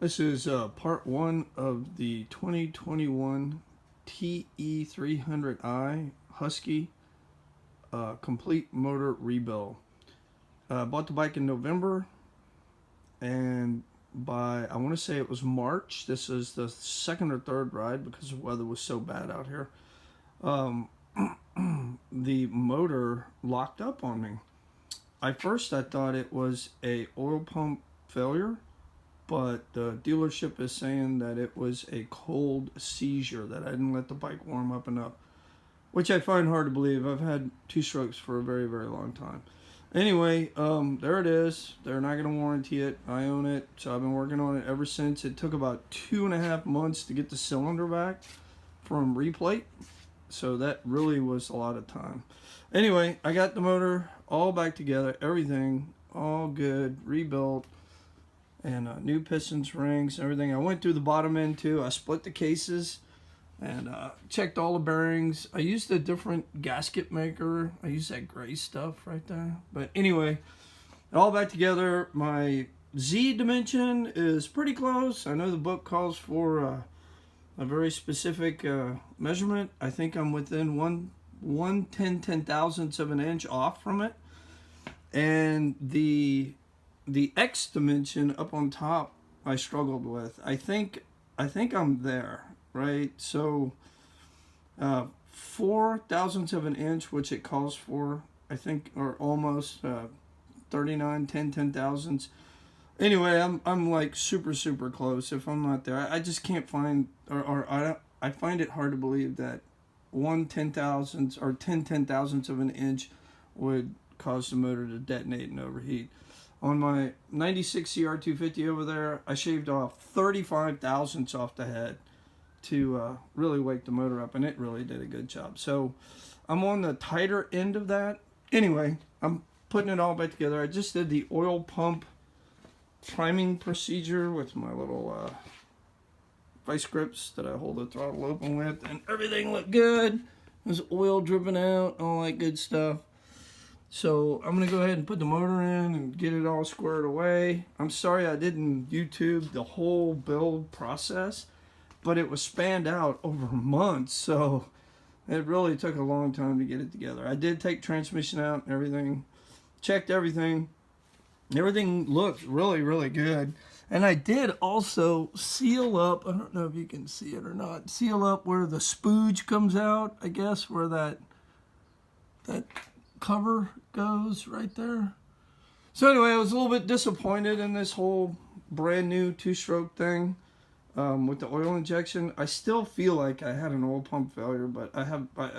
This is part one of the 2021 TE300i Husky complete motor rebuild. Bought the bike in November, and by I want to say it was March. This is the second or third ride because the weather was so bad out here. The motor locked up on me. I thought it was a oil pump failure, but the dealership is saying that it was a cold seizure, that I didn't let the bike warm up enough, which I find hard to believe. I've had two strokes for a very, very long time. Anyway, there it is. They're not going to warranty it. I own it, so I've been working on it ever since. It took about 2.5 months to get the cylinder back from replate, so that really was a lot of time. Anyway, I got the motor all back together, everything all good, rebuilt, and new pistons, rings, everything. I went through the bottom end too. I split the cases and checked all the bearings. I used a different gasket maker. I used that gray stuff right there. But anyway, all back together. My Z dimension is pretty close. I know the book calls for a very specific measurement. I think I'm within one 10/10,000ths of an inch off from it. And the X dimension up on top I struggled with. I think I'm there, right? So 4 thousandths of an inch, which it calls for, I think, or almost 39 10/10,000ths. Anyway, I'm like super close. If I'm not there, I just can't find, I find it hard to believe that 1/10,000ths or 10/10,000ths of an inch would cause the motor to detonate and overheat. On my 96 CR250 over there, I shaved off 35 thousandths off the head to really wake the motor up, and it really did a good job. So I'm on the tighter end of that. Anyway, I'm putting it all back together. I just did the oil pump priming procedure with my little vice grips that I hold the throttle open with, and everything looked good. There's oil dripping out, all that good stuff. So I'm going to go ahead and put the motor in and get it all squared away. I'm sorry I didn't YouTube the whole build process, but it was spanned out over months, so it really took a long time to get it together. I did take transmission out and everything, checked everything. Everything looks really good. And I did also seal up, I don't know if you can see it or not, seal up where the spooge comes out, I guess, where that cover goes right there. So anyway, I was a little bit disappointed in this whole brand new two-stroke thing with the oil injection. I still feel like I had an oil pump failure, but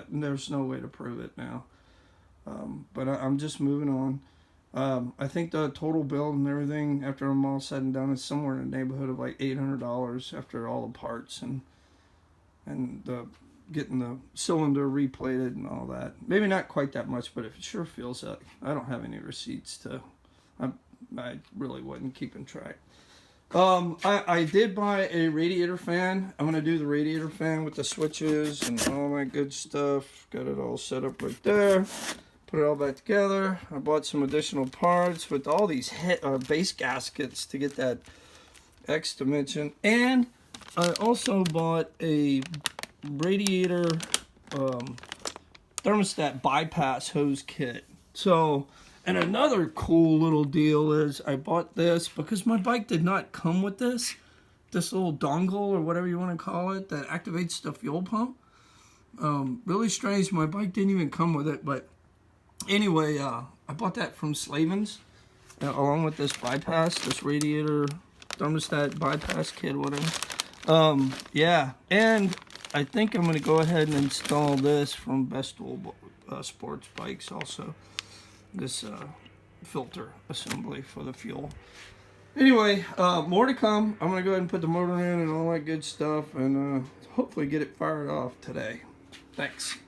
there's no way to prove it now. But I'm just moving on. I think the total build and everything, after I'm all said and done, is somewhere in the neighborhood of like $800 after all the parts and getting the cylinder replated and all that. Maybe not quite that much, but it sure feels like I don't have any receipts to. I really wasn't keeping track. I did buy a radiator fan. I'm gonna do the radiator fan with the switches and all that good stuff. Got it all set up right there. Put it all back together. I bought some additional parts with all these base gaskets to get that X dimension. And I also bought a radiator thermostat bypass hose kit. So, and another cool little deal is I bought this because my bike did not come with this little dongle or whatever you want to call it that activates the fuel pump. Really strange, my bike didn't even come with it, but anyway, I bought that from Slavens along with this radiator thermostat bypass kit, whatever. Yeah, and I think I'm going to go ahead and install this from Best Tool Sports Bikes also. This filter assembly for the fuel. Anyway, more to come. I'm going to go ahead and put the motor in and all that good stuff and hopefully get it fired off today. Thanks.